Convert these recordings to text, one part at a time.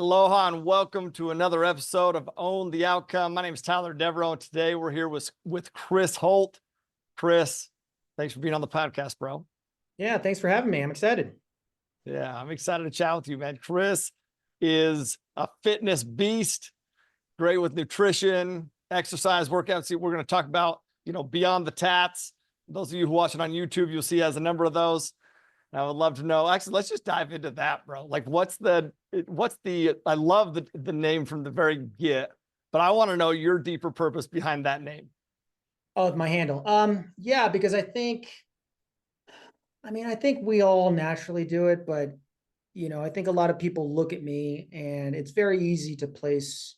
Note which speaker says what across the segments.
Speaker 1: Aloha and welcome to another episode of Own the Outcome. My name is Tyler Devereaux, and today we're here with Chris Holt. Chris, thanks for being on the podcast, bro.
Speaker 2: Yeah, thanks for having me. I'm excited.
Speaker 1: Yeah, I'm excited to chat with you, man. Chris is a fitness beast, great with nutrition, exercise, workouts. We're going to talk about, beyond the tats. Those of you who watch it on YouTube, you'll see he has a number of those. And I would love to know, actually, let's just dive into that, bro. Like, I love the name from the very get, but I want to know your deeper purpose behind that name.
Speaker 2: Oh, my handle. Yeah, because I think we all naturally do it, but I think a lot of people look at me and it's very easy to place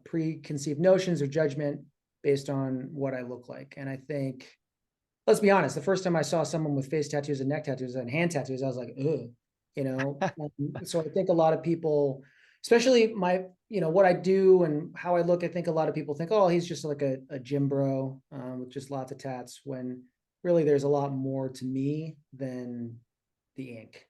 Speaker 2: preconceived notions or judgment based on what I look like. And I think, let's be honest, the first time I saw someone with face tattoos and neck tattoos and hand tattoos, I was like, ugh, So I think a lot of people, especially what I do and how I look, I think a lot of people think, oh, he's just like a gym bro with just lots of tats, when really there's a lot more to me than the ink.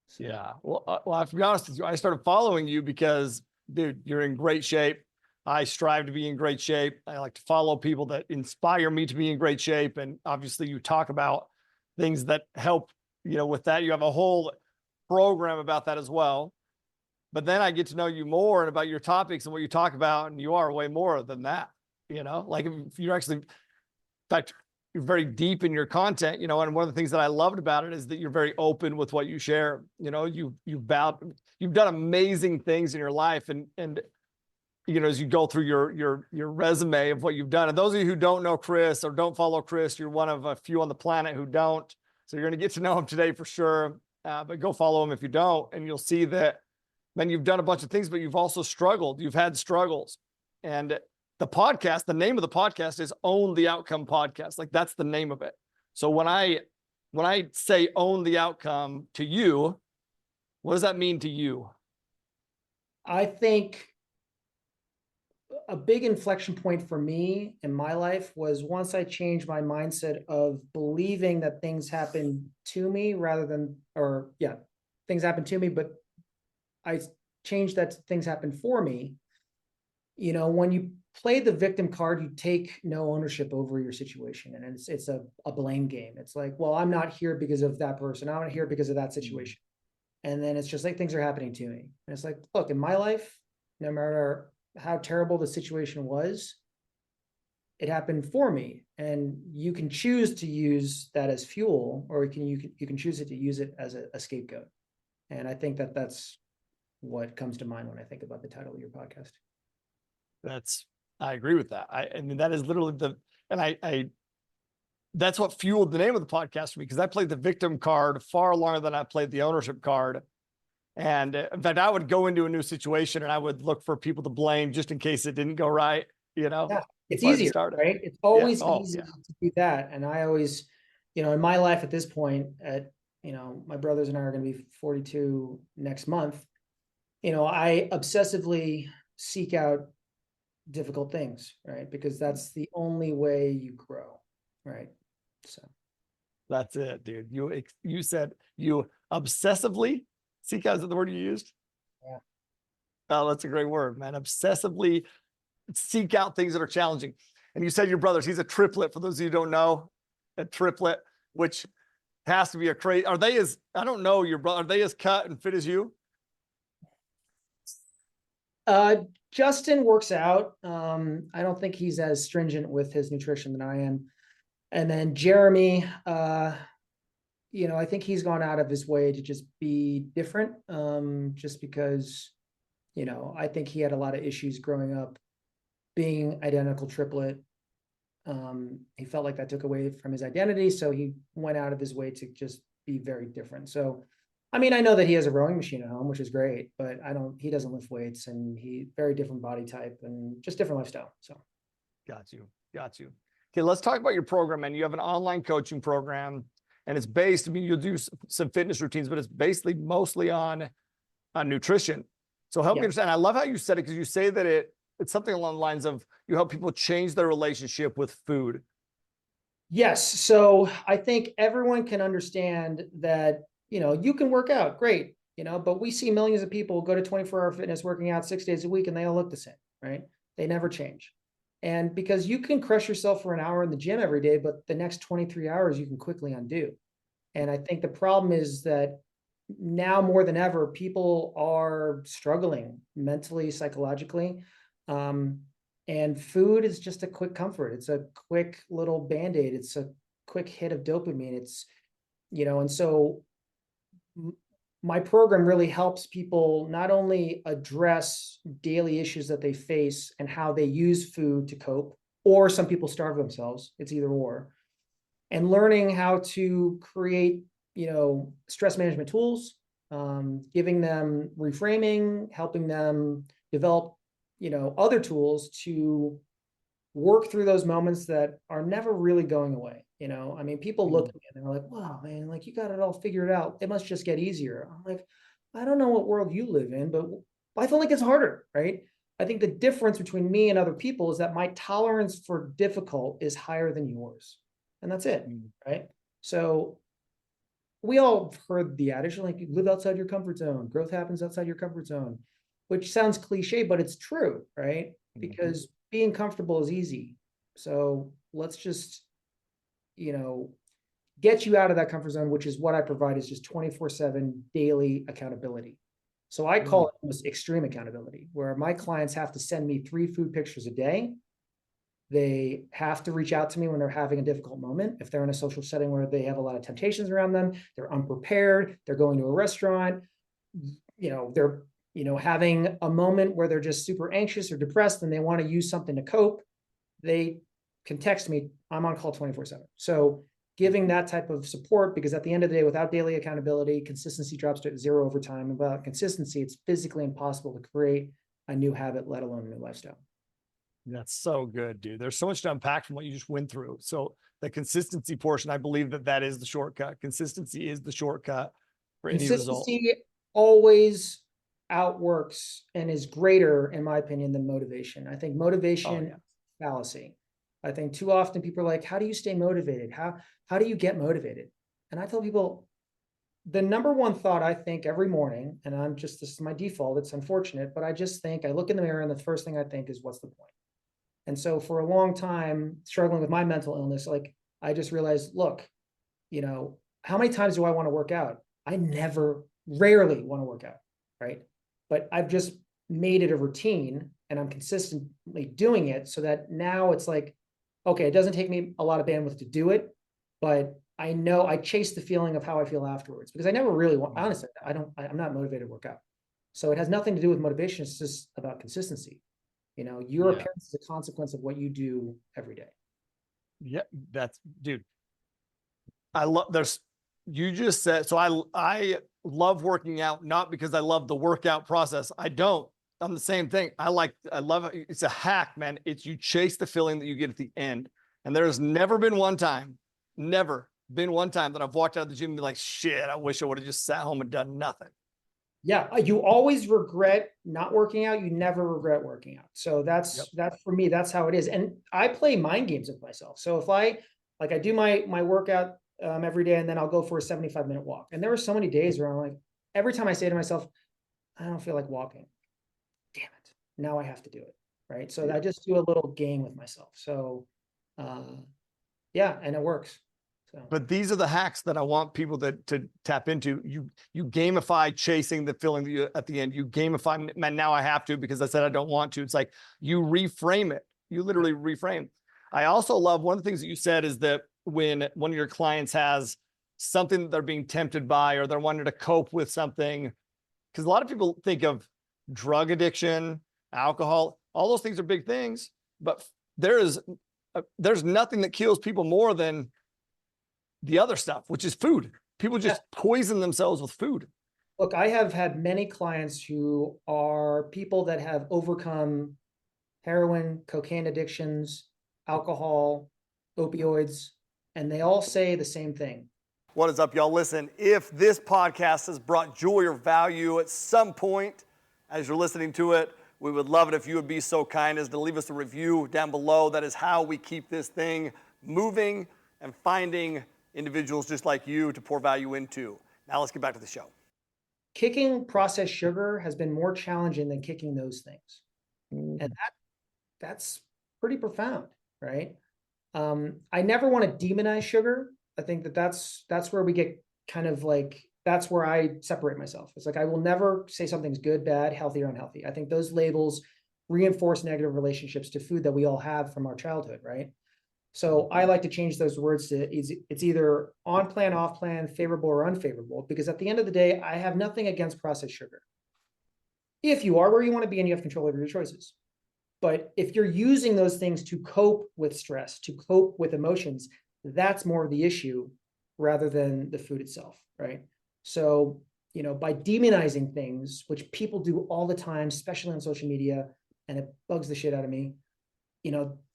Speaker 1: So. Yeah. Well, I have to be honest with you, I started following you because, dude, you're in great shape. I strive to be in great shape. I like to follow people that inspire me to be in great shape. And obviously you talk about things that help, with that. You have a whole program about that as well. But then I get to know you more and about your topics and what you talk about. And you are way more than that, like if you're actually, in fact, you're very deep in your content, and one of the things that I loved about it is that you're very open with what you share. You've done amazing things in your life and as you go through your resume of what you've done. And those of you who don't know Chris or don't follow Chris, you're one of a few on the planet who don't. So you're going to get to know him today for sure. But go follow him if you don't, and you'll see that, man, you've done a bunch of things, but you've also struggled. You've had struggles. And the name of the podcast is Own the Outcome Podcast. Like, that's the name of it. So when I say own the outcome to you, what does that mean to you?
Speaker 2: I think a big inflection point for me in my life was once I changed my mindset of believing that things happen to me things happen to me, but I changed that to things happen for me. When you play the victim card, you take no ownership over your situation. And it's a blame game. It's like, well, I'm not here because of that person. I'm not here because of that situation. And then it's just like, things are happening to me. And it's like, look, in my life, no matter how terrible the situation was, it happened for me. And you can choose to use that as fuel, or you can choose to use it as a scapegoat. And I think that's what comes to mind when I think about the title of your podcast.
Speaker 1: I agree with that. I mean, that is literally that's what fueled the name of the podcast for me, because I played the victim card far longer than I played the ownership card. And in fact, I would go into a new situation and I would look for people to blame just in case it didn't go right.
Speaker 2: Yeah, it's easier, right? It's always easy to do that. And I always, in my life at this point, my brothers and I are going to be 42 next month. I obsessively seek out difficult things, right? Because that's the only way you grow, right? So
Speaker 1: that's it, dude. You said you obsessively seek out, is that the word you used?
Speaker 2: Yeah.
Speaker 1: Oh, that's a great word, man. Obsessively seek out things that are challenging. And you said your brothers, he's a triplet. For those of you who don't know, a triplet, which has to be I don't know your brother, are they as cut and fit as you?
Speaker 2: Justin works out. I don't think he's as stringent with his nutrition than I am. And then Jeremy, I think he's gone out of his way to just be different. Just because, I think he had a lot of issues growing up being identical triplet. He felt like that took away from his identity. So he went out of his way to just be very different. So, I know that he has a rowing machine at home, which is great, but he doesn't lift weights, and he very different body type and just different lifestyle. So.
Speaker 1: Got you. Okay. Let's talk about your program, man. You have an online coaching program, and it's based, you'll do some fitness routines, but it's basically mostly on nutrition. So help me understand. I love how you said it, because you say that it's something along the lines of you help people change their relationship with food.
Speaker 2: Yes. So I think everyone can understand that, you can work out, great. but we see millions of people go to 24-hour fitness working out 6 days a week and they all look the same, right? They never change. And because you can crush yourself for an hour in the gym every day, but the next 23 hours you can quickly undo. And I think the problem is that now more than ever, people are struggling mentally, psychologically. And food is just a quick comfort. It's a quick little Band-Aid. It's a quick hit of dopamine. It's, and so my program really helps people not only address daily issues that they face and how they use food to cope, or some people starve themselves. It's either or. And learning how to create, stress management tools, giving them reframing, helping them develop, other tools to work through those moments that are never really going away. I mean, people look at me and they're like, wow, man, like you got it all figured out. It must just get easier. I'm like, I don't know what world you live in, but I feel like it's harder, right? I think the difference between me and other people is that my tolerance for difficult is higher than yours. And that's it, right? So we all have heard the adage, like, you live outside your comfort zone. Growth happens outside your comfort zone, which sounds cliche, but it's true, right? Because being comfortable is easy. So let's just, get you out of that comfort zone, which is what I provide, is just 24/7 daily accountability. So I call it almost extreme accountability, where my clients have to send me 3 food pictures a day. They have to reach out to me when they're having a difficult moment. If they're in a social setting where they have a lot of temptations around them, they're unprepared, they're going to a restaurant, they're, having a moment where they're just super anxious or depressed and they want to use something to cope, they can text me. I'm on call 24/7. So giving that type of support, because at the end of the day, without daily accountability, consistency drops to 0 over time. And without consistency, it's physically impossible to create a new habit, let alone a new lifestyle.
Speaker 1: That's so good, dude. There's so much to unpack from what you just went through. So the consistency portion, I believe that is the shortcut. Consistency is the shortcut for any result.
Speaker 2: Consistency always outworks and is greater, in my opinion, than motivation. I think motivation fallacy. I think too often people are like, how do you stay motivated? How do you get motivated? And I tell people, the number one thought I think every morning, and this is my default, it's unfortunate, but I just think, I look in the mirror and the first thing I think is, what's the point? And so for a long time, struggling with my mental illness, like, I just realized, look, how many times do I want to work out? I rarely want to work out, right? But I've just made it a routine and I'm consistently doing it, so that now it's like, okay, it doesn't take me a lot of bandwidth to do it, but I know I chase the feeling of how I feel afterwards, because I never really want, honestly, I'm not motivated to work out. So it has nothing to do with motivation. It's just about consistency. Your appearance is a consequence of what you do every day.
Speaker 1: Yeah, dude. You just said, so I love working out, not because I love the workout process. I'm the same thing. I love it. It's a hack, man. You chase the feeling that you get at the end. And there's never been one time that I've walked out of the gym and be like, shit, I wish I would have just sat home and done nothing.
Speaker 2: Yeah, you always regret not working out. You never regret working out. So that's for me, that's how it is. And I play mind games with myself. So if I do my workout every day, and then I'll go for a 75-minute walk. And there are so many days where I'm like, every time I say to myself, I don't feel like walking. Damn it. Now I have to do it. Right. So I just do a little game with myself. So and it works.
Speaker 1: But these are the hacks that I want people to tap into. You gamify chasing the feeling that you at the end. You gamify, man, now I have to because I said I don't want to. It's like you reframe it. You literally reframe. I also love, one of the things that you said is that when one of your clients has something that they're being tempted by, or they're wanting to cope with something, because a lot of people think of drug addiction, alcohol, all those things are big things, but there's nothing that kills people more than the other stuff, which is food. People just poison themselves with food.
Speaker 2: Look, I have had many clients who are people that have overcome heroin, cocaine addictions, alcohol, opioids, and they all say the same thing.
Speaker 1: What is up, y'all? Listen, if this podcast has brought joy or value at some point as you're listening to it, we would love it if you would be so kind as to leave us a review down below. That is how we keep this thing moving and finding individuals just like you to pour value into. Now let's get back to the show.
Speaker 2: kicking processed sugar has been more challenging than kicking those things. And that's pretty profound, right? I never want to demonize sugar. I think that's where we get kind of like, that's where I separate myself. It's like, I will never say something's good, bad, healthy, or unhealthy. I think those labels reinforce negative relationships to food that we all have from our childhood, right? So I like to change those words to it's either on plan, off plan, favorable or unfavorable, because at the end of the day, I have nothing against processed sugar. If you are where you want to be and you have control over your choices. But if you're using those things to cope with stress, to cope with emotions, that's more of the issue rather than the food itself, right? So, by demonizing things, which people do all the time, especially on social media, and it bugs the shit out of me,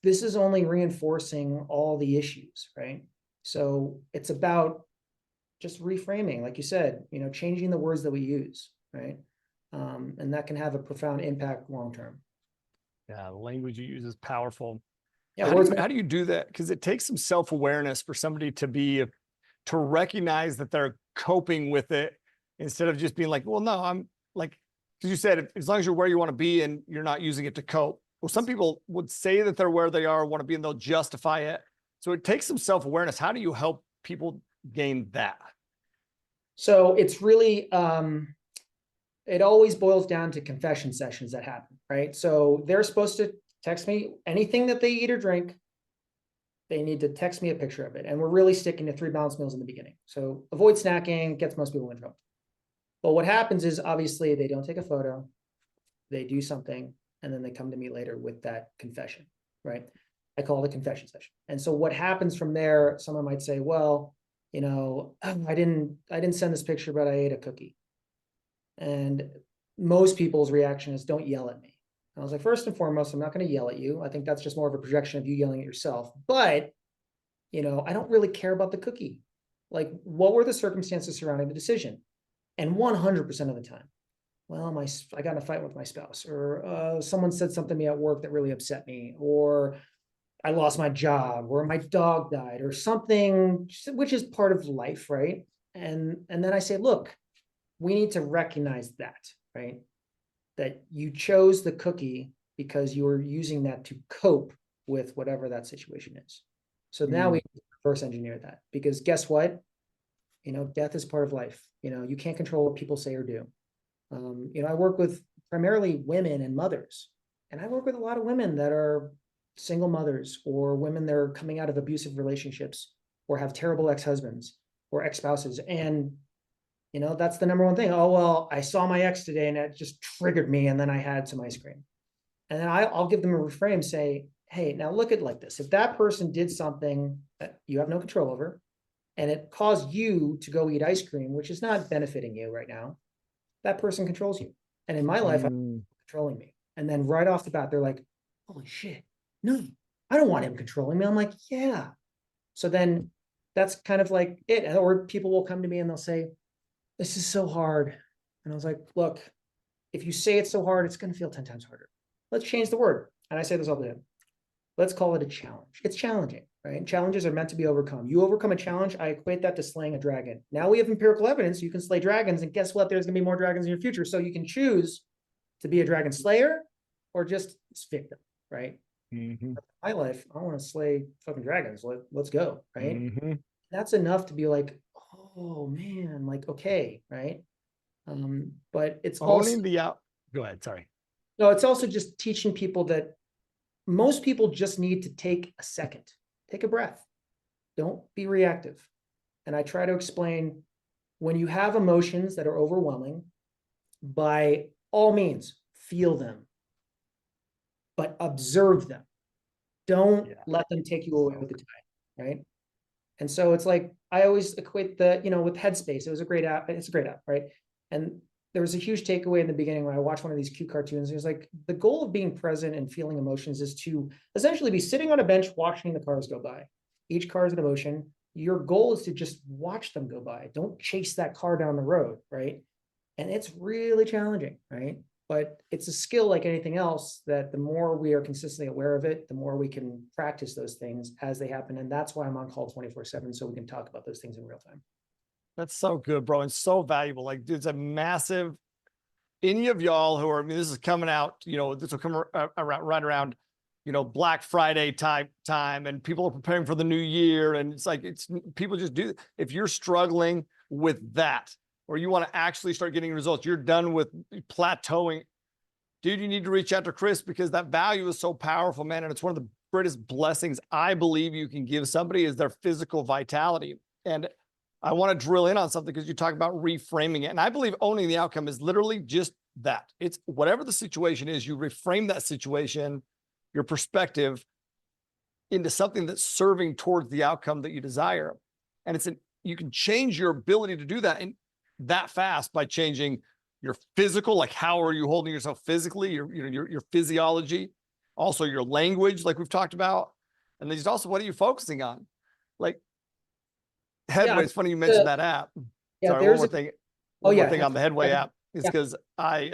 Speaker 2: this is only reinforcing all the issues, right? So it's about just reframing, like you said, changing the words that we use, right? And that can have a profound impact long term.
Speaker 1: Yeah, the language you use is powerful.
Speaker 2: Yeah,
Speaker 1: How do you do that? Because it takes some self-awareness for somebody to recognize that they're coping with it instead of just being like, well, no, I'm like, because you said, as long as you're where you want to be and you're not using it to cope. Well, some people would say that they're where they are, want to be, and they'll justify it. So it takes some self-awareness. How do you help people gain that?
Speaker 2: So it's really, it always boils down to confession sessions that happen, right? So they're supposed to text me anything that they eat or drink. They need to text me a picture of it. And we're really sticking to 3 balanced meals in the beginning. So avoid snacking, gets most people in trouble. But what happens is obviously they don't take a photo, they do something, and then they come to me later with that confession, right? I call it a confession session. And so what happens from there, someone might say, well, I didn't send this picture, but I ate a cookie. And most people's reaction is, don't yell at me. I was like, first and foremost, I'm not going to yell at you. I think that's just more of a projection of you yelling at yourself. But, I don't really care about the cookie. Like, what were the circumstances surrounding the decision? And 100% of the time, well, I got in a fight with my spouse, or someone said something to me at work that really upset me, or I lost my job, or my dog died, or something, which is part of life, right? And then I say, look, we need to recognize that, right? That you chose the cookie because you were using that to cope with whatever that situation is. So now we reverse engineer that, because guess what? Death is part of life. You can't control what people say or do. I work with primarily women and mothers, and I work with a lot of women that are single mothers, or women that are coming out of abusive relationships, or have terrible ex-husbands or ex-spouses. And that's the number one thing. Oh, well, I saw my ex today and it just triggered me, and then I had some ice cream. And then I'll give them a reframe, say, hey, now look at it like this. If that person did something that you have no control over, and it caused you to go eat ice cream, which is not benefiting you right now, that person controls you. And in my life, I'm controlling me. And then right off the bat, they're like, holy shit, no, I don't want him controlling me. I'm like, yeah. So then that's kind of like it. Or people will come to me and they'll say, this is so hard. And I was like, look, if you say it's so hard, it's going to feel 10 times harder. Let's change the word. And I say this all the time. Let's call it a challenge. It's challenging, right? Challenges are meant to be overcome. You overcome a challenge, I equate that to slaying a dragon. Now we have empirical evidence you can slay dragons, and guess what? There's going to be more dragons in your future. So you can choose to be a dragon slayer or just victim, right? In my life, I want to slay fucking dragons. Let's go, right? That's enough to be like, oh man, like, okay, right? But it's also
Speaker 1: Owning the out. Go ahead. Sorry.
Speaker 2: no, it's also just teaching people that most people just need to take a second, take a breath. Don't be reactive. And I try to explain, when you have emotions that are overwhelming, by all means, feel them, but observe them. Don't let them take you away with the tide, right? And so it's like, I always equate with Headspace. It was a great app. It's a great app, right? And there was a huge takeaway in the beginning when I watched one of these cute cartoons. It was like, the goal of being present and feeling emotions is to essentially be sitting on a bench watching the cars go by. Each car is an emotion. Your goal is to just watch them go by. Don't chase that car down the road, right? And it's really challenging, right? But it's a skill like anything else, that the more we are consistently aware of it, the more we can practice those things as they happen. And that's why I'm on call 24/7, so we can talk about those things in real time.
Speaker 1: That's so good, bro, and so valuable. Like, dude, it's a massive. Any of y'all who are, I mean, this is coming out, you know, this will come around right around, you know, Black Friday type time, and people are preparing for the new year, and it's like people just do. If you're struggling with that, or you want to actually start getting results, you're done with plateauing, dude, you need to reach out to Chris, because that value is so powerful, man, and it's one of the greatest blessings I believe you can give somebody is their physical vitality. And I want to drill in on something, because you talk about reframing it. And I believe owning the outcome is literally just that. It's whatever the situation is, you reframe that situation, your perspective, into something that's serving towards the outcome that you desire. And you can change your ability to do that that fast by changing your physical, like how are you holding yourself physically, your physiology, also your language, like we've talked about. And there's also, what are you focusing on? Like, Headway, it's funny you mentioned that app.
Speaker 2: Yeah,
Speaker 1: Sorry, one more thing on the Headway app is because I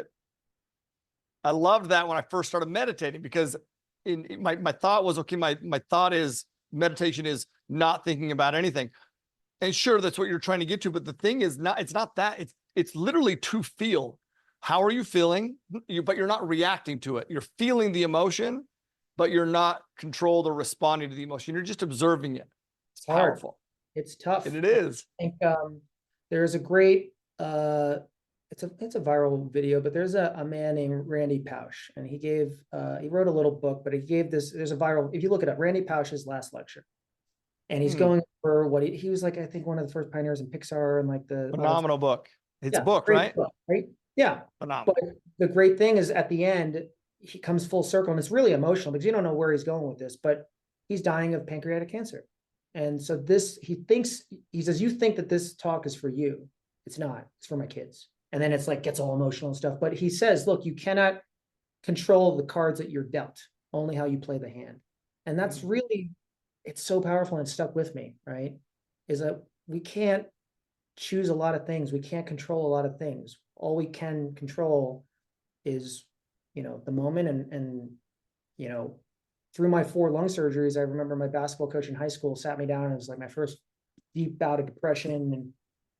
Speaker 1: loved that when I first started meditating, because my thought was, okay, my thought is meditation is not thinking about anything. And sure, that's what you're trying to get to. But the thing is it's not that. It's literally to feel. How are you feeling? But you're not reacting to it. You're feeling the emotion, but you're not controlled or responding to the emotion. You're just observing it. It's powerful.
Speaker 2: It's tough.
Speaker 1: And it is.
Speaker 2: I think there's a great it's a viral video, but there's a man named Randy Pausch, and he wrote a little book, but he gave there's a viral, if you look it up, Randy Pausch's last lecture. And he's going over what he was like, I think one of the first pioneers in Pixar, and like the
Speaker 1: phenomenal book. It's a book, right?
Speaker 2: Book, right? Yeah.
Speaker 1: Phenomenal.
Speaker 2: But the great thing is at the end, he comes full circle, and it's really emotional because you don't know where he's going with this, but he's dying of pancreatic cancer. And so he says, you think that this talk is for you. It's not, it's for my kids. And then it's like, gets all emotional and stuff. But he says, look, you cannot control the cards that you're dealt, only how you play the hand. And that's really, it's so powerful, and it stuck with me, right? Is that we can't choose a lot of things. We can't control a lot of things. All we can control is, the moment. And through my 4 lung surgeries, I remember my basketball coach in high school sat me down, and it was like my first deep bout of depression. And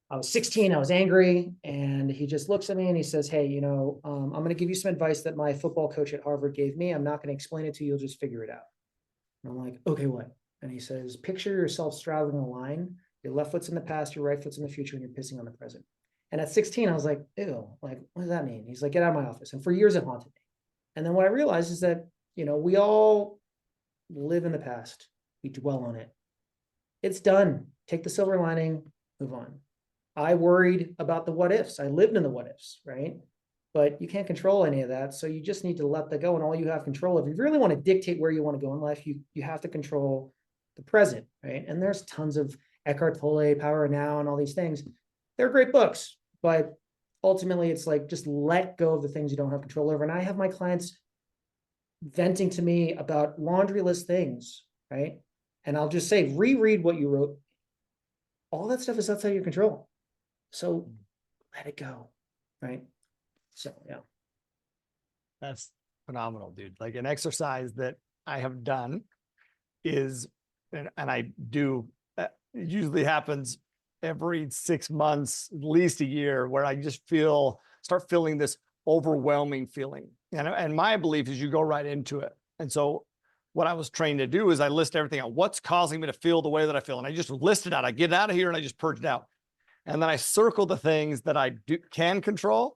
Speaker 2: I was 16, I was angry, and he just looks at me and he says, hey, I'm going to give you some advice that my football coach at Harvard gave me. I'm not going to explain it to you. You'll just figure it out. And I'm like, okay, what? And he says, picture yourself straddling a line. Your left foot's in the past, your right foot's in the future, and you're pissing on the present. And at 16, I was like, ew, like, what does that mean? He's like, get out of my office. And for years it haunted me. And then what I realized is that, we all live in the past. We dwell on it. It's done. Take the silver lining, move on. I worried about the what ifs. I lived in the what ifs, right? But you can't control any of that. So you just need to let that go. And all you have control of, if you really want to dictate where you want to go in life, you have to control the present, right? And there's tons of Eckhart Tolle, Power Now, and all these things. They're great books, but ultimately it's like, just let go of the things you don't have control over. And I have my clients venting to me about laundry list things, right? And I'll just say, reread what you wrote. All that stuff is outside your control. So let it go, right? So, yeah.
Speaker 1: That's phenomenal, dude. Like, an exercise that I have done is, and I do, it usually happens every 6 months, at least a year, where I just start feeling this overwhelming feeling. And my belief is you go right into it. And so what I was trained to do is I list everything out. What's causing me to feel the way that I feel? And I just list it out. I get out of here and I just purge it out. And then I circle the things that I can control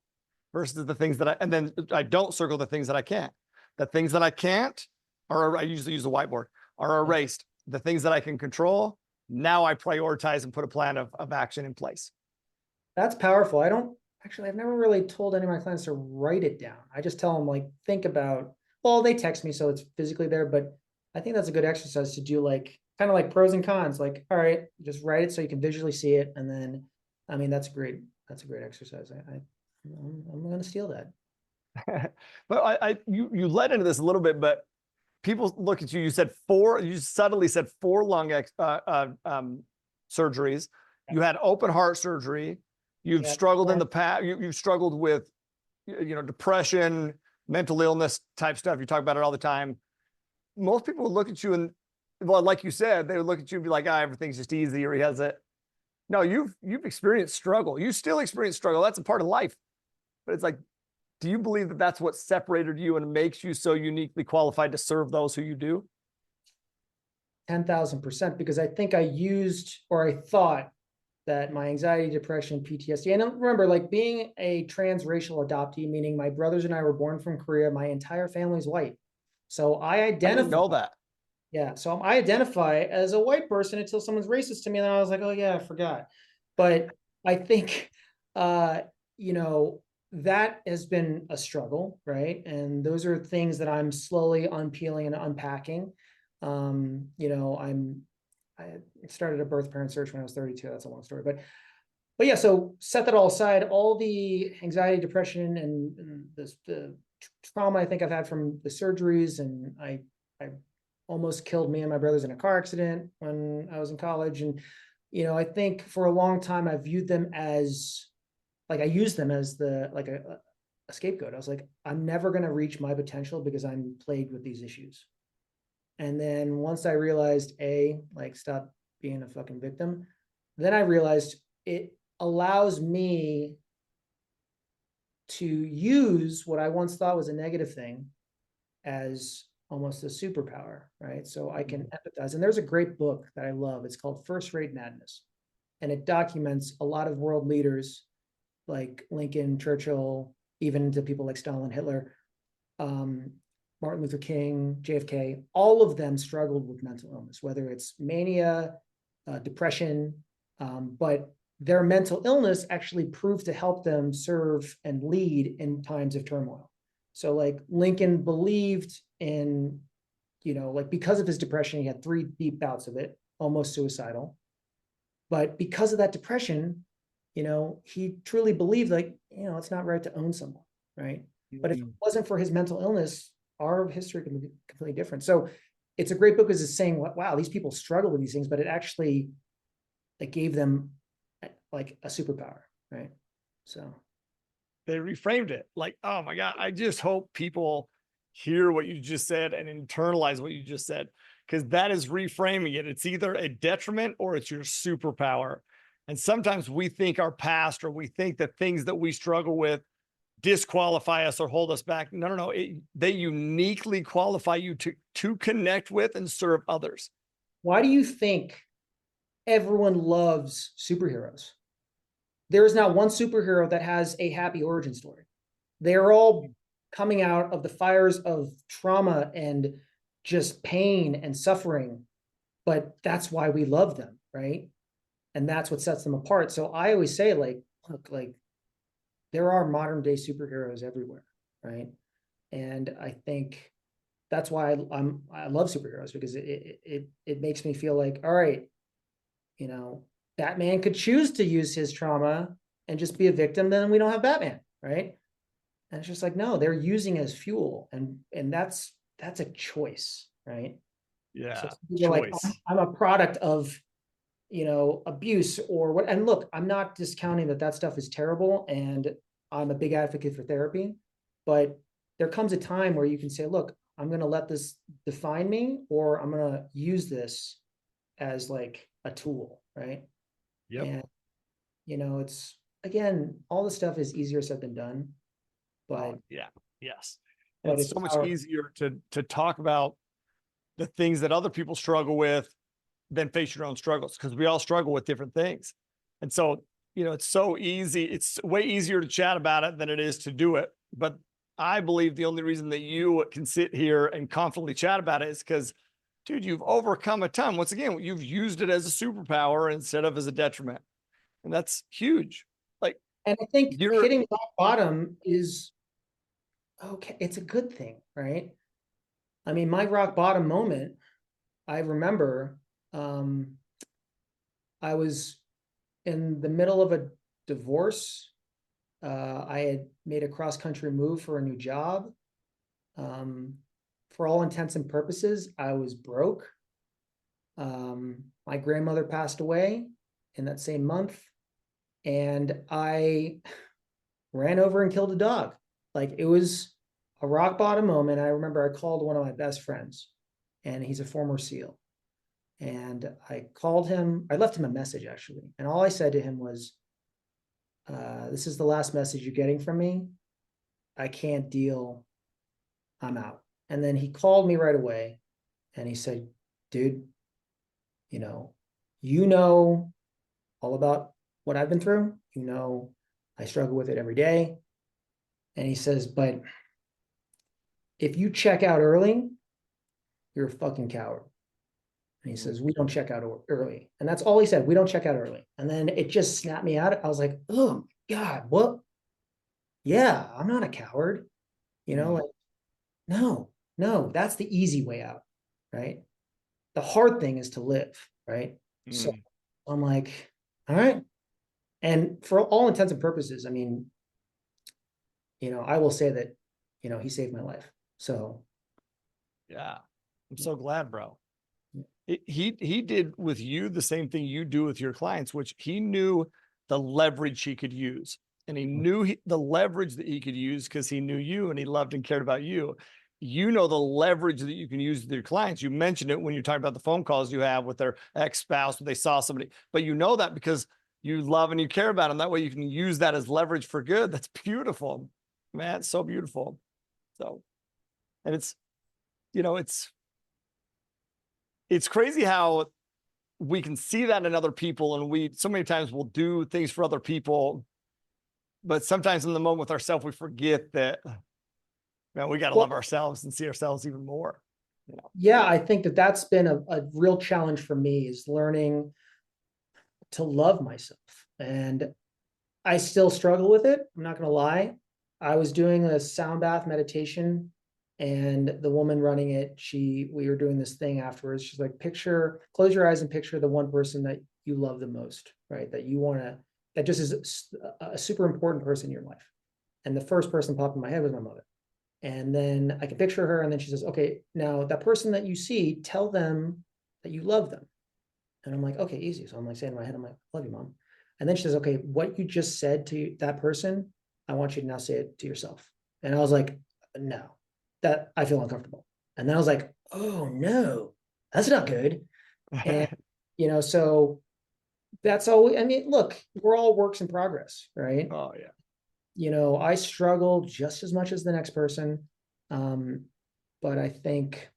Speaker 1: versus the things that and then I don't circle the things that I can't. The things that I can't, or I usually use the whiteboard, are erased. The things that I can control, now I prioritize and put a plan of action in place.
Speaker 2: That's powerful. I've never really told any of my clients to write it down. I just tell them, like, think about, well, they text me, so it's physically there, but I think that's a good exercise to do, like, kind of like pros and cons, like, all right, just write it so you can visually see it. And then, I mean, that's a great exercise. I'm going to steal that.
Speaker 1: But you led into this a little bit, but people look at you, you subtly said 4 lung surgeries. You had open heart surgery. You've struggled in the past. You've struggled with, depression, mental illness type stuff. You talk about it all the time. Most people would look at you and, well, like you said, they would look at you and be like, everything's just easy, or he has it. No, you've experienced struggle. You still experience struggle. That's a part of life. But it's like, do you believe that that's what separated you and makes you so uniquely qualified to serve those who you do?
Speaker 2: 10,000%, because I think I used, or I thought that my anxiety, depression, PTSD, and remember, like being a transracial adoptee, meaning my brothers and I were born from Korea, my entire family's white. So I
Speaker 1: I didn't
Speaker 2: identify,
Speaker 1: know that.
Speaker 2: yeah, so I identify as a white person until someone's racist to me. And then I was like, oh yeah, I forgot. But I think, uh, you know, that has been a struggle, right? And those are things that I'm slowly unpeeling and unpacking. You know, I started a birth parent search when I was 32. That's a long story, but yeah. So set that all aside. All the anxiety, depression, and the trauma I think I've had from the surgeries, and I almost killed me and my brothers in a car accident when I was in college, and you know, I think for a long time I viewed them as like I used them as the like a scapegoat. I was like, I'm never going to reach my potential because I'm plagued with these issues. And then once I realized, like stop being a fucking victim, then I realized it allows me to use what I once thought was a negative thing as almost a superpower, right? So I can empathize. And there's a great book that I love. It's called First Rate Madness. And it documents a lot of world leaders like Lincoln, Churchill, even to people like Stalin, Hitler, Martin Luther King, JFK, all of them struggled with mental illness, whether it's mania, depression, but their mental illness actually proved to help them serve and lead in times of turmoil. So like Lincoln believed in, you know, like because of his depression, he had 3 deep bouts of it, almost suicidal. But because of that depression, you know, he truly believed like, you know, it's not right to own someone, right? But if it wasn't for his mental illness, our history could be completely different. So it's a great book because it's saying, wow, these people struggle with these things, but it actually like gave them like a superpower, right? So
Speaker 1: They reframed it like, oh my God, I just hope people hear what you just said and internalize what you just said, because that is reframing it. It's either a detriment or it's your superpower. And sometimes we think our past, or we think that things that we struggle with disqualify us or hold us back. No, no, no. They uniquely qualify you to connect with and serve others.
Speaker 2: why do you think everyone loves superheroes? There is not one superhero that has a happy origin story. They're all coming out of the fires of trauma and just pain and suffering, but that's why we love them, right? And that's what sets them apart. So I always say, like, look, like there are modern day superheroes everywhere, right? And I think that's why I love superheroes, because it makes me feel like, all right, you know, Batman could choose to use his trauma and just be a victim, then we don't have Batman, right? And it's just like, no, they're using it as fuel, and that's a choice, right? So
Speaker 1: Yeah.
Speaker 2: you're like,
Speaker 1: Choice.
Speaker 2: I'm a product of, you know, abuse or what. And look, I'm not discounting that stuff is terrible, and I'm a big advocate for therapy, but there comes a time where you can say, look, I'm going to let this define me, or I'm going to use this as like a tool, right?
Speaker 1: Yep.
Speaker 2: And you know, it's again, all the stuff is easier said than done, but
Speaker 1: Oh, yeah. Yes. And
Speaker 2: but
Speaker 1: it's
Speaker 2: it's
Speaker 1: so much
Speaker 2: powerful.
Speaker 1: easier to talk about the things that other people struggle with than face your own struggles, because we all struggle with different things. And so, you know, it's so easy. It's way easier to chat about it than it is to do it. But I believe the only reason that you can sit here and confidently chat about it is because, dude, you've overcome a ton. Once again, you've used it as a superpower instead of as a detriment. And that's huge. Like
Speaker 2: And I think
Speaker 1: you're,
Speaker 2: hitting rock bottom is okay. It's a good thing, right? I mean, my rock bottom moment, I remember um, I was in the middle of a divorce. I had made a cross country move for a new job. Um, for all intents and purposes, I was broke. My grandmother passed away in that same month, and I ran over and killed a dog. Like it was a rock bottom moment. I remember I called one of my best friends, and he's a former SEAL. And I called him, I left him a message actually. And all I said to him was, this is the last message you're getting from me. I can't deal. I'm out. And then he called me right away and he said, dude, you know all about what I've been through. I struggle with it every day. And he says, but if you check out early, you're a fucking coward. And he says, we don't check out early. And that's all he said. We don't check out early. And then it just snapped me out. I was like, oh God, what? Yeah, I'm not a coward. Like, no, that's the easy way out, right? The hard thing is to live, right? So I'm like, all right. And for all intents and purposes, I mean, I will say that, he saved my life. So
Speaker 1: Yeah. I'm so glad, bro. He did with you the same thing you do with your clients, which he knew the leverage he could use. And he knew the leverage that he could use because he knew you and he loved and cared about you. The leverage that you can use with your clients. You mentioned it when you're talking about the phone calls you have with their ex-spouse, when they saw somebody, but that because you love and you care about them. That way you can use that as leverage for good. That's beautiful, man. It's so beautiful. So, and it's crazy how we can see that in other people, and we so many times will do things for other people, but sometimes in the moment with ourselves, we forget that, man, we got to love ourselves and see ourselves even more.
Speaker 2: Yeah, I think that's been a real challenge for me, is learning to love myself. And I still struggle with it. I'm not going to lie. I was doing a sound bath meditation, and the woman running it, we were doing this thing afterwards. She's like, close your eyes and picture the one person that you love the most, right? That just is a super important person in your life. And the first person popped in my head was my mother. And then I can picture her. And then she says, okay, now that person that you see, tell them that you love them. And I'm like, okay, easy. So I'm like saying in my head, I'm like, love you, mom. And then she says, okay, what you just said to that person, I want you to now say it to yourself. And I was like, no, that I feel uncomfortable. And then I was like, oh no, that's not good. And, so that's all, I mean, look, we're all works in progress, right?
Speaker 1: Oh yeah.
Speaker 2: I struggle just as much as the next person. But I think,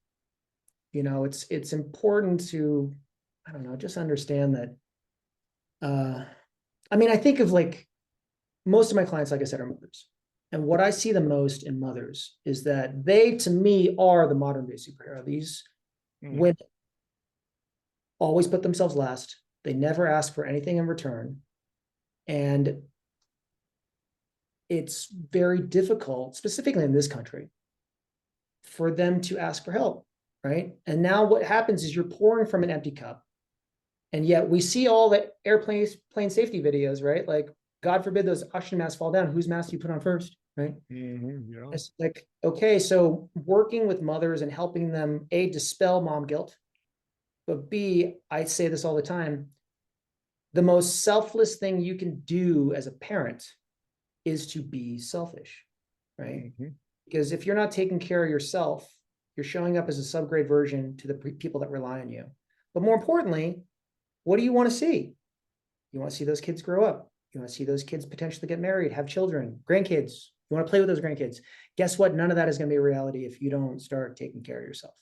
Speaker 2: it's important to, I don't know, just understand that. I mean, I think of like most of my clients, like I said, are mothers. And what I see the most in mothers is that they, to me, are the modern day superhero. These women always put themselves last. They never ask for anything in return. And it's very difficult, specifically in this country, for them to ask for help, right? And now what happens is you're pouring from an empty cup. And yet we see all the plane safety videos, right? Like, God forbid those oxygen masks fall down. Whose mask do you put on first, right?
Speaker 1: Yeah.
Speaker 2: It's like, okay, so working with mothers and helping them, A, dispel mom guilt, but B, I say this all the time, the most selfless thing you can do as a parent is to be selfish, right? Because if you're not taking care of yourself, you're showing up as a subgrade version to the people that rely on you. But more importantly, what do you want to see? You want to see those kids grow up. You want to see those kids potentially get married, have children, grandkids. You want to play with those grandkids. Guess what? None of that is going to be a reality if you don't start taking care of yourself.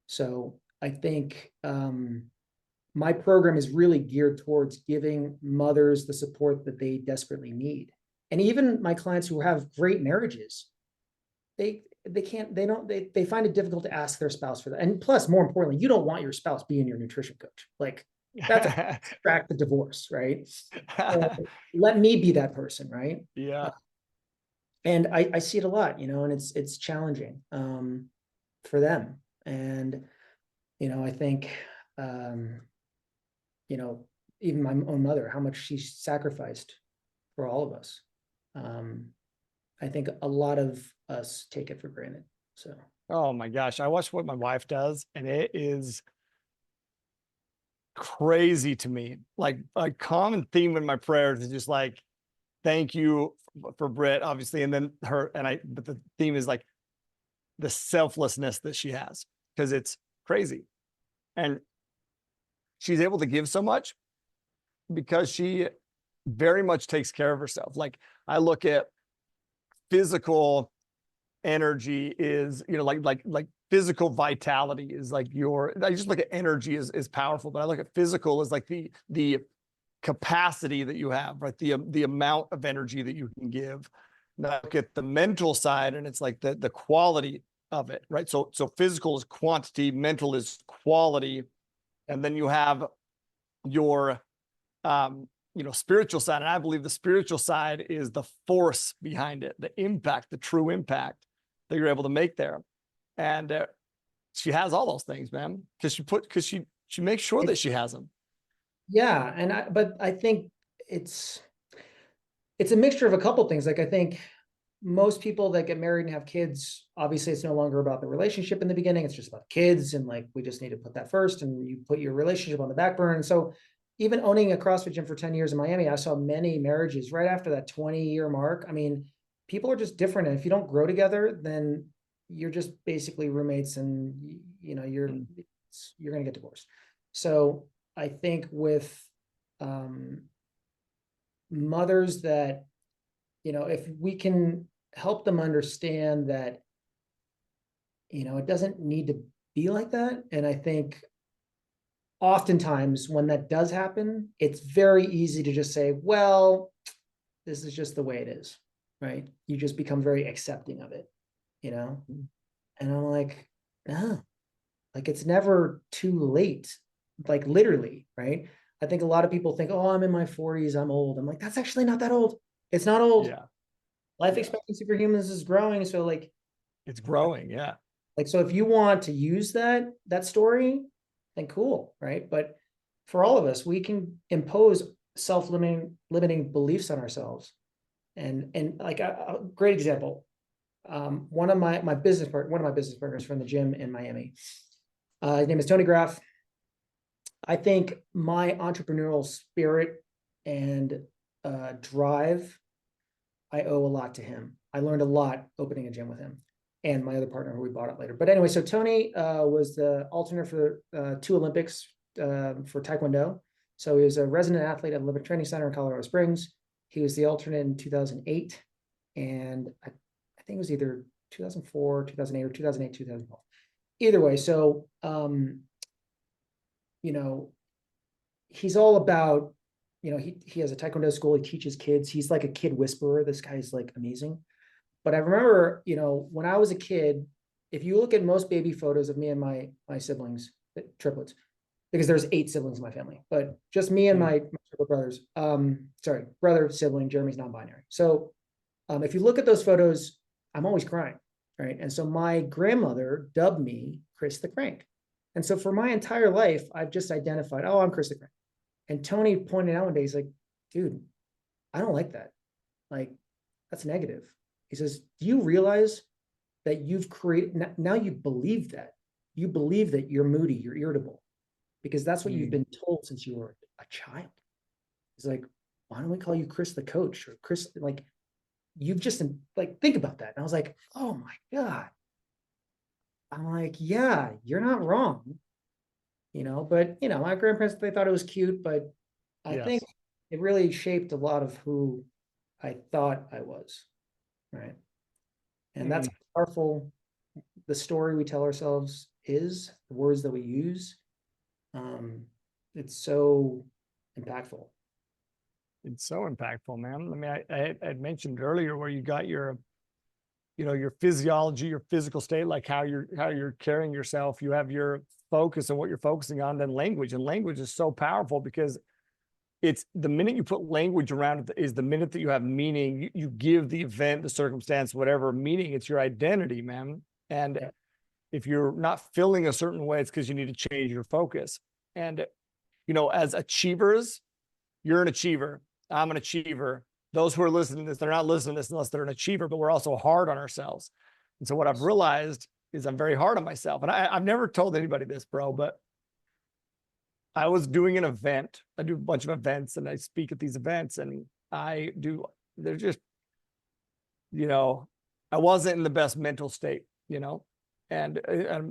Speaker 2: So I think my program is really geared towards giving mothers the support that they desperately need. And even my clients who have great marriages, they find it difficult to ask their spouse for that. And plus, more importantly, you don't want your spouse being your nutrition coach. Like, that's track the divorce, right? Let me be that person, right?
Speaker 1: Yeah.
Speaker 2: And I see it a lot, and it's challenging for them. And I think even my own mother, how much she sacrificed for all of us. I think a lot of us take it for granted. So,
Speaker 1: oh my gosh, I watch what my wife does, and it is crazy to me. Like, a common theme in my prayers is just like, thank you for Britt, obviously, and then her and I. But the theme is like the selflessness that she has, because it's crazy. And she's able to give so much because she very much takes care of herself. Like I look at physical energy is, like physical vitality is like I just look at energy is powerful, but I look at physical as like the capacity that you have, right? The amount of energy that you can give. Now look at the mental side, and it's like the quality of it, right? So physical is quantity, mental is quality, and then you have your spiritual side. And I believe the spiritual side is the force behind it, the impact, the true impact that you're able to make there. And she has all those things, man, because she makes sure that she has them.
Speaker 2: Yeah. But I think it's a mixture of a couple things. Like I think most people that get married and have kids, obviously it's no longer about the relationship in the beginning. It's just about kids. And like, we just need to put that first, and you put your relationship on the back burner. And so even owning a CrossFit gym for 10 years in Miami, I saw many marriages right after that 20-year mark. I mean, people are just different. And if you don't grow together, then you're just basically roommates, and you're going to get divorced. So I think with mothers that, if we can help them understand that, it doesn't need to be like that. And I think oftentimes when that does happen, it's very easy to just say, well, this is just the way it is, right? You just become very accepting of it, And I'm like, no, like it's never too late, like literally, right? I think a lot of people think, oh, I'm in my 40s, I'm old. I'm like, that's actually not that old. It's not old.
Speaker 1: Yeah.
Speaker 2: Life expectancy for humans is growing. So like,
Speaker 1: it's growing. Yeah.
Speaker 2: Like, so if you want to use that story, then cool, right? But for all of us, we can impose self-limiting beliefs on ourselves. And like a great example, one of my business partners from the gym in Miami, his name is Tony Graff. I think my entrepreneurial spirit and drive, I owe a lot to him. I learned a lot opening a gym with him and my other partner who we bought it later. But anyway, so Tony was the alternate for 2 Olympics for Taekwondo. So he was a resident athlete at Olympic Training Center in Colorado Springs. He was the alternate in 2008. And I think it was either 2004, 2008, or 2008, 2012. Either way, so, he's all about, he has a Taekwondo school. He teaches kids. He's like a kid whisperer. This guy's like amazing. But I remember, when I was a kid, if you look at most baby photos of me and my siblings, triplets, because there's 8 siblings in my family, but just me and my triplet brothers, brother, sibling, Jeremy's non-binary. So if you look at those photos, I'm always crying, right? And so my grandmother dubbed me Chris the Crank. And so for my entire life, I've just identified, oh, I'm Chris the Crank. And Tony pointed out one day, he's like, dude, I don't like that. Like, that's negative. He says, do you realize that you've created, now you believe that. You believe that you're moody, you're irritable, because that's what you've been told since you were a child. He's like, why don't we call you Chris the coach, or Chris, like, you've just, like, think about that. And I was like, oh my God. I'm like, yeah, you're not wrong. But, my grandparents, they thought it was cute, but I think it really shaped a lot of who I thought I was. Right. And that's how powerful the story we tell ourselves is, the words that we use. It's so impactful.
Speaker 1: It's so impactful, man. I mean, I had mentioned earlier where you got your physiology, your physical state, like how you're carrying yourself. You have your focus and what you're focusing on, then language. And language is so powerful because it's the minute you put language around it is the minute that you have meaning. You give the event, the circumstance, whatever meaning. It's your identity, man. And if you're not feeling a certain way, it's because you need to change your focus. And, as achievers, you're an achiever. I'm an achiever. Those who are listening to this, they're not listening to this unless they're an achiever, but we're also hard on ourselves. And so what I've realized is I'm very hard on myself. And I've never told anybody this, bro, but I was doing an event. I do a bunch of events and I speak at these events, and they're just, I wasn't in the best mental state, and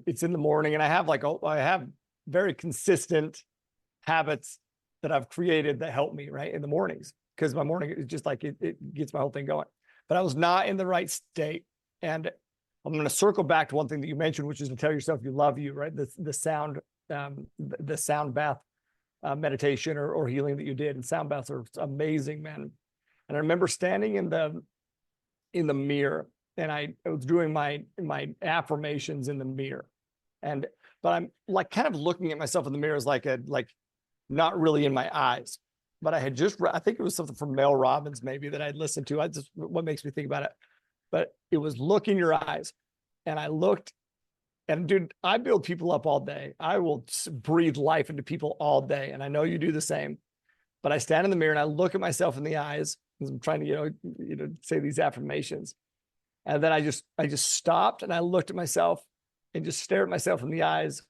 Speaker 1: it's in the morning, and I have very consistent habits that I've created that help me right in the mornings, because my morning is just like it gets my whole thing going. But I was not in the right state. And I'm going to circle back to one thing that you mentioned, which is to tell yourself you love you, right? The sound bath meditation or healing that you did. And sound baths are amazing, man. And I remember standing in the mirror, and I was doing my affirmations in the mirror. But I'm like kind of looking at myself in the mirror as like not really in my eyes. But I had just I think it was something from Mel Robbins maybe that I'd listened to. What makes me think about it. But it was look in your eyes. And I looked, and dude, I build people up all day. I will breathe life into people all day. And I know you do the same. But I stand in the mirror and I look at myself in the eyes as I'm trying to, say these affirmations. And then I just stopped and I looked at myself and just stared at myself in the eyes.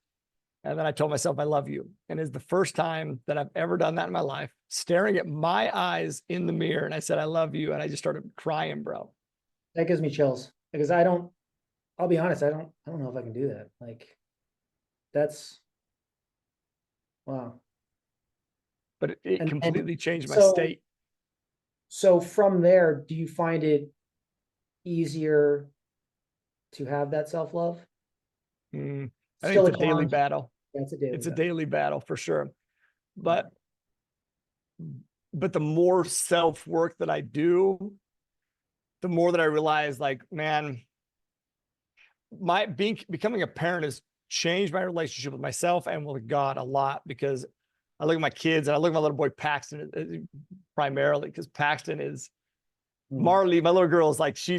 Speaker 1: And then I told myself, I love you. And it's the first time that I've ever done that in my life, staring at my eyes in the mirror. And I said, I love you. And I just started crying, bro.
Speaker 2: That gives me chills because I'll be honest, I don't know if I can do that. Like, that's, wow.
Speaker 1: But it completely changed my
Speaker 2: so-
Speaker 1: state.
Speaker 2: So from there, do you find it easier to have that self-love?
Speaker 1: I think
Speaker 2: Still
Speaker 1: it's a daily
Speaker 2: challenge.
Speaker 1: battle.
Speaker 2: That's a daily
Speaker 1: It's a
Speaker 2: battle.
Speaker 1: daily battle for sure. But the more self-work that I do, the more that I realize, like, man, becoming a parent has changed my relationship with myself and with God a lot, because I look at my kids and I look at my little boy Paxton primarily, because Paxton is Marley, my little girl, is like, she'll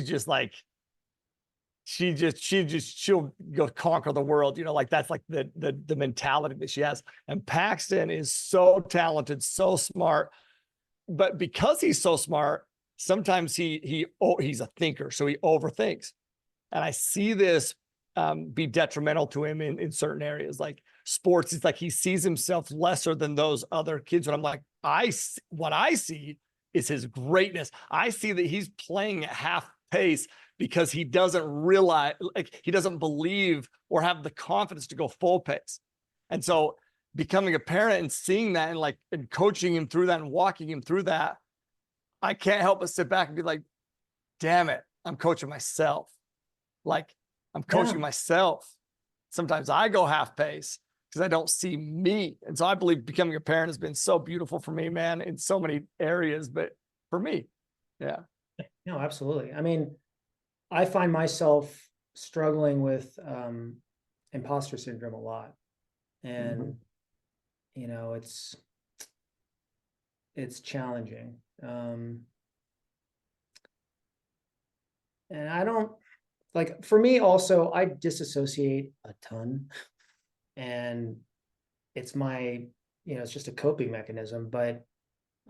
Speaker 1: go conquer the world, like that's like the mentality that she has. And Paxton is so talented, so smart, but because he's so smart, sometimes he's a thinker, so he overthinks. And I see this be detrimental to him in certain areas, like sports. It's like he sees himself lesser than those other kids. And I'm like, what I see is his greatness. I see that he's playing at half pace because he doesn't realize, like, he doesn't believe or have the confidence to go full pace. And so becoming a parent and seeing that and coaching him through that and walking him through that, I can't help but sit back and be like, damn it, I'm coaching myself. Like, I'm coaching myself. Sometimes I go half pace because I don't see me. And so I believe becoming a parent has been so beautiful for me, man, in so many areas, but for me, yeah.
Speaker 2: No, absolutely. I mean, I find myself struggling with imposter syndrome a lot. And, it's challenging. And I don't, like, for me also, I disassociate a ton, and it's it's just a coping mechanism. But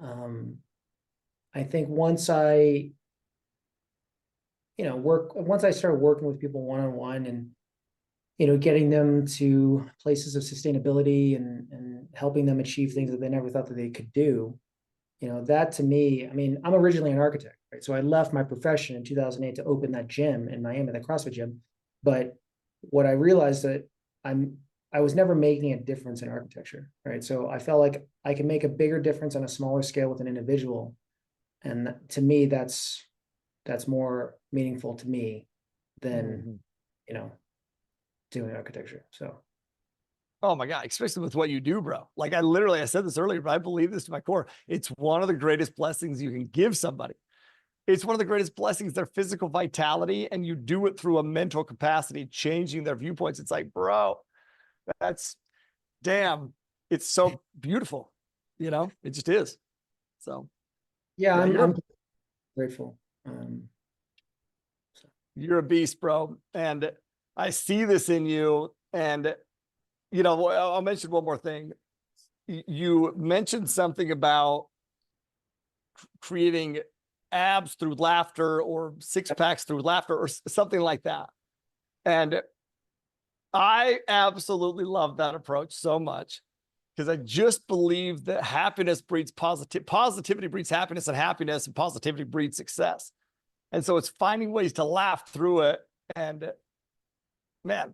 Speaker 2: I think once I started working with people one-on-one and, getting them to places of sustainability and helping them achieve things that they never thought that they could do, that to me, I mean, I'm originally an architect, right? So I left my profession in 2008 to open that gym in Miami, the CrossFit gym. But what I realized that I was never making a difference in architecture, right? So I felt like I can make a bigger difference on a smaller scale with an individual. And to me, that's more meaningful to me than, doing architecture. So.
Speaker 1: Oh my God, especially with what you do, bro. Like I said this earlier, but I believe this to my core. It's one of the greatest blessings you can give somebody. It's one of the greatest blessings, their physical vitality, and you do it through a mental capacity, changing their viewpoints. It's like, bro, it's so beautiful. It just is. So.
Speaker 2: Yeah, I'm grateful.
Speaker 1: You're a beast, bro. And I see this in you. And I'll mention one more thing. You mentioned something about creating abs through laughter or six packs through laughter or something like that. And I absolutely love that approach so much, because I just believe that happiness breeds positivity breeds happiness, and positivity breeds success. And so it's finding ways to laugh through it. And man,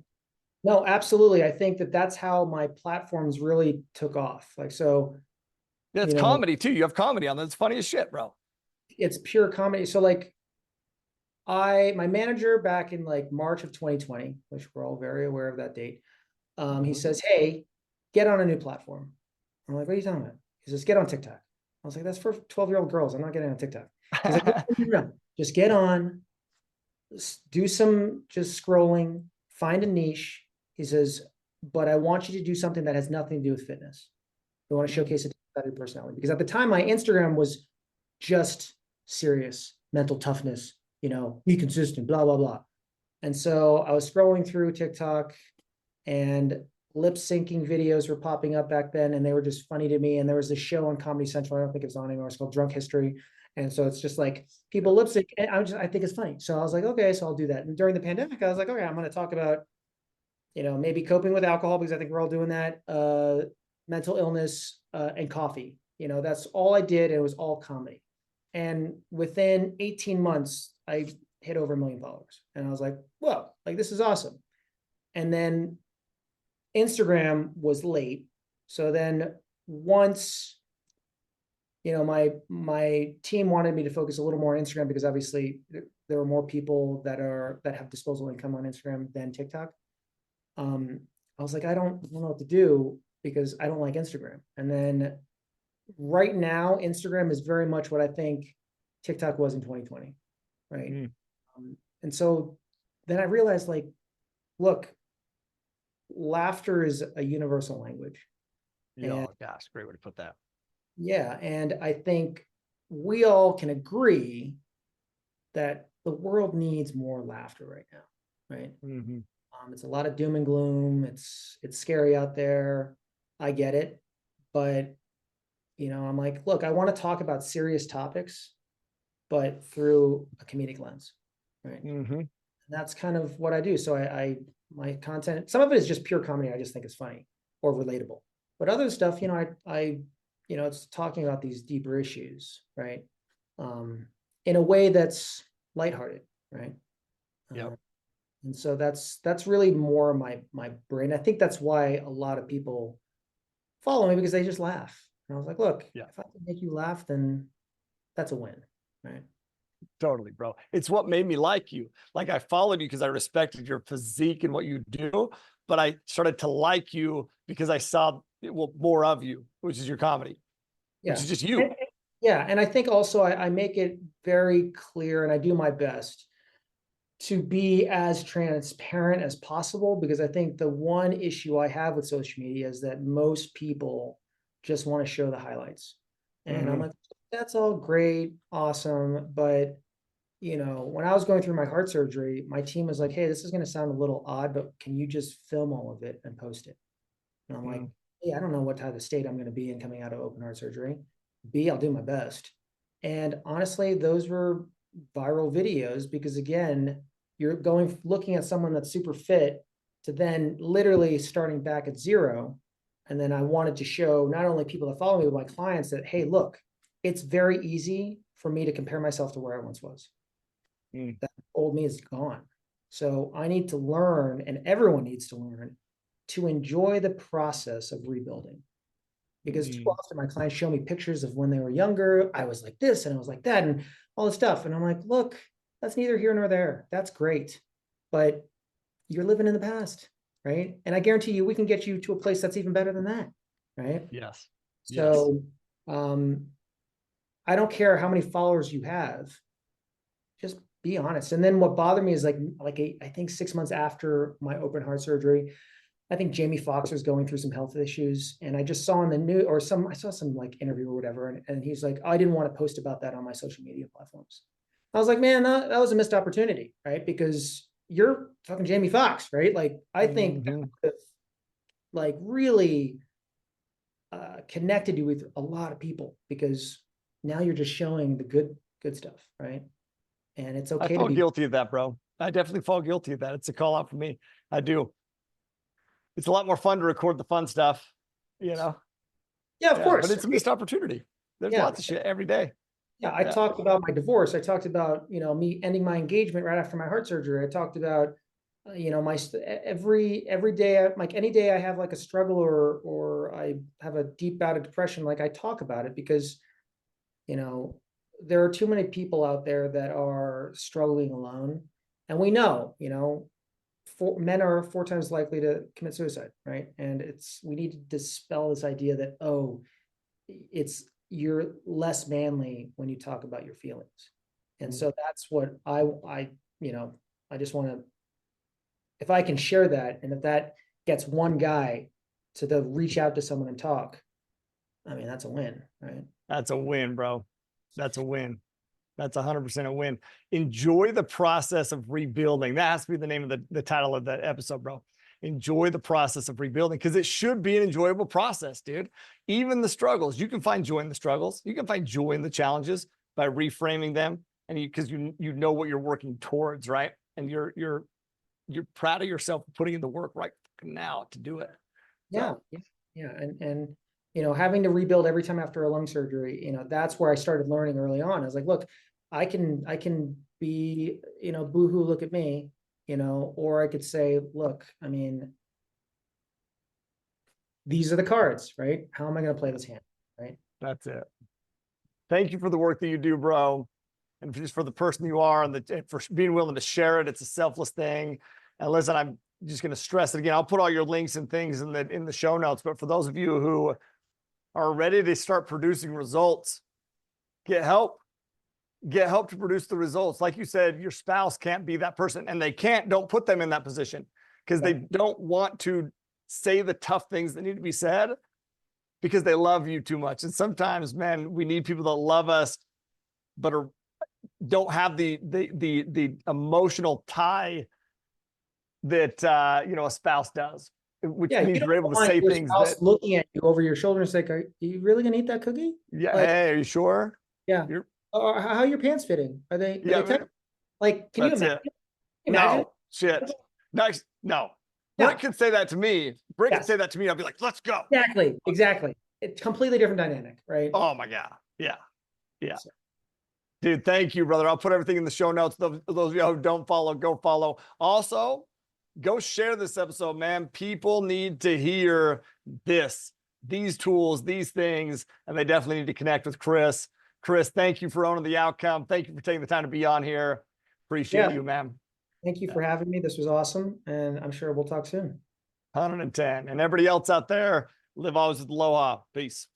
Speaker 2: No, absolutely. I think that that's how my platforms really took off. Like, so,
Speaker 1: Yeah, it's
Speaker 2: you know,
Speaker 1: comedy too. You have comedy on that. It's funny as shit, bro.
Speaker 2: it's pure comedy. So like my manager back in like March of 2020, which we're all very aware of that date, he
Speaker 1: Mhm.
Speaker 2: says, "Hey, get on a new platform." I'm like, "What are you talking about?" He says, "Get on TikTok." I was like, "That's for 12-year-old girls. I'm not getting on TikTok." He's like, "No, no, no, no. Just get on, do some just scrolling, find a niche." He says, "But I want you to do something that has nothing to do with fitness. I want to
Speaker 1: Mm.
Speaker 2: showcase a different personality." Because at the time, my Instagram was just serious mental toughness, be consistent, blah, blah, blah. And so I was scrolling through TikTok, and lip syncing videos were popping up back then, and they were just funny to me. And there was a show on Comedy Central, I don't think it's on anymore, it's called Drunk History. And so it's just like people lip sync, and I think it's funny. So I was like, okay, so I'll do that. And during the pandemic, I was like, okay, I'm going to talk about, maybe coping with alcohol, because I think we're all doing that, mental illness, and coffee. That's all I did. And it was all comedy. And within 18 months, I hit over 1 million followers. And I was like, whoa, like this is awesome. And then Instagram was late. So then once, my team wanted me to focus a little more on Instagram, because obviously there are more people that have disposable income on Instagram than TikTok. I was like, I don't know what to do, because I don't like Instagram. And then right now, Instagram is very much what I think TikTok was in 2020, right?
Speaker 1: Mm.
Speaker 2: And so then I realized, like, look, laughter is a universal language.
Speaker 1: Yeah,
Speaker 2: And
Speaker 1: oh, gosh, great way to put that.
Speaker 2: yeah, and I think we all can agree that the world needs more laughter right now, right?
Speaker 1: Hmm.
Speaker 2: It's a lot of doom and gloom. It's scary out there. I get it, but I'm like, look, I want to talk about serious topics, but through a comedic lens, right?
Speaker 1: Hmm.
Speaker 2: And that's kind of what I do. So my content, some of it is just pure comedy. I just think it's funny or relatable, but other stuff, it's talking about these deeper issues, right? Um, in a way that's lighthearted, right?
Speaker 1: Yep.
Speaker 2: And so that's really more my brain. I think that's why a lot of people follow me, because they just laugh. And I was like, look,
Speaker 1: Yeah.
Speaker 2: if I can make you laugh, then that's a win, right?
Speaker 1: Totally, bro. It's what made me like you. Like I followed you because I respected your physique and what you do, but I started to like you because I saw more of you, which is your comedy, which
Speaker 2: Yeah.
Speaker 1: is just you.
Speaker 2: And I think also I make it very clear, and I do my best to be as transparent as possible, because I think the one issue I have with social media is that most people just want to show the highlights. And I'm
Speaker 1: Hmm.
Speaker 2: like, that's all great, awesome, but when I was going through my heart surgery, my team was like, "Hey, this is going to sound a little odd, but can you just film all of it and post it?" And I'm like,
Speaker 1: Mm.
Speaker 2: "Hey, I don't know what type of state I'm going to be in coming out of open heart surgery. B, I'll do my best." And honestly, those were viral videos, because again, you're looking at someone that's super fit to then literally starting back at zero. And then I wanted to show not only people that follow me, but my clients that, hey, look, it's very easy for me to compare myself to where I once was.
Speaker 1: Mm.
Speaker 2: That old me is gone. So I need to learn, and everyone needs to learn, to enjoy the process of rebuilding. Because too
Speaker 1: Mm.
Speaker 2: often my clients show me pictures of when they were younger. I was like this and I was like that and all this stuff. And I'm like, look, that's neither here nor there. That's great. But you're living in the past, right? And I guarantee you, we can get you to a place that's even better than that, right?
Speaker 1: Yes. Yes.
Speaker 2: So um, I don't care how many followers you have, just be honest. And then what bothered me is I think 6 months after my open heart surgery, I think Jamie Foxx was going through some health issues, and I just saw in the news, or I saw some like interview or whatever, and he's like, "Oh, I didn't want to post about that on my social media platforms." I was like, man, that was a missed opportunity, right? Because you're fucking Jamie Foxx, right? Like, I think that
Speaker 1: Hmm.
Speaker 2: would have, like, really connected you with a lot of people, because now you're just showing the good stuff, right? And it's
Speaker 1: I
Speaker 2: okay to
Speaker 1: fall
Speaker 2: be.
Speaker 1: guilty of that, bro. I definitely fall guilty of that. It's a call out for me. I do. It's a lot more fun to record the fun stuff, you know?
Speaker 2: Yeah, of
Speaker 1: Yeah, but
Speaker 2: course.
Speaker 1: it's a missed opportunity. There's
Speaker 2: Yeah.
Speaker 1: lots of shit every day.
Speaker 2: Yeah, I
Speaker 1: Yeah.
Speaker 2: talked about my divorce. I talked about, me ending my engagement right after my heart surgery. I talked about, you know, every day, like any day I have like a struggle or I have a deep bout of depression, like I talk about it because, you know, there are too many people out there that are struggling alone. And we know, you know, men are 4 times likely to commit suicide, right? And we need to dispel this idea that, oh, you're less manly when you talk about your feelings. And so that's what you know, I just want to, if I can share that, and if that gets one guy to reach out to someone and talk, I mean, that's a win, right?
Speaker 1: That's a win, bro. That's a win. That's 100% a win. Enjoy the process of rebuilding. That has to be the name of the title of that episode, bro. Enjoy the process of rebuilding, because it should be an enjoyable process, dude. Even the struggles, you can find joy in the struggles. You can find joy in the challenges by reframing them, and because you know what you're working towards, right? And you're proud of yourself for putting in the work right now to do it.
Speaker 2: Yeah, yeah. And you know, having to rebuild every time after a lung surgery, you know, that's where I started learning early on. I was like, look, I can be, you know, boohoo, look at me, you know, or I could say, look, I mean, these are the cards, right? How am I going to play this hand, right?
Speaker 1: That's it. Thank you for the work that you do, bro. And just for the person you are, and for being willing to share it. It's a selfless thing. And listen, I'm just going to stress it again. I'll put all your links and things in the show notes. But for those of you who are ready to start producing results, get help. Get help to produce the results. Like you said, your spouse can't be that person, and they can't. Don't put them in that position, because they don't want to say the tough things that need to be said, because they love you too much. And sometimes, man, we need people that love us, but don't have the emotional tie that you know, a spouse does, which means you're able to say things that
Speaker 2: looking at you over your shoulder and say, "Are you really gonna eat that cookie?"
Speaker 1: Yeah, like, hey, are you sure?
Speaker 2: Yeah. Or how are your pants fitting? Are they tight? Like, can you imagine?
Speaker 1: No, shit. No. Britt could say that to me. Britt could say that to me. I'll be like, let's go.
Speaker 2: Exactly. It's completely different dynamic, right?
Speaker 1: Oh my God. Yeah. So. Dude, thank you, brother. I'll put everything in the show notes. Those of you who don't follow, go follow. Also, go share this episode, man. People need to hear these tools, these things, and they definitely need to connect with Chris. Chris, thank you for owning the outcome. Thank you for taking the time to be on here. Appreciate you, man.
Speaker 2: Thank you for having me. This was awesome. And I'm sure we'll talk soon.
Speaker 1: 110. And everybody else out there, live always with aloha. Peace.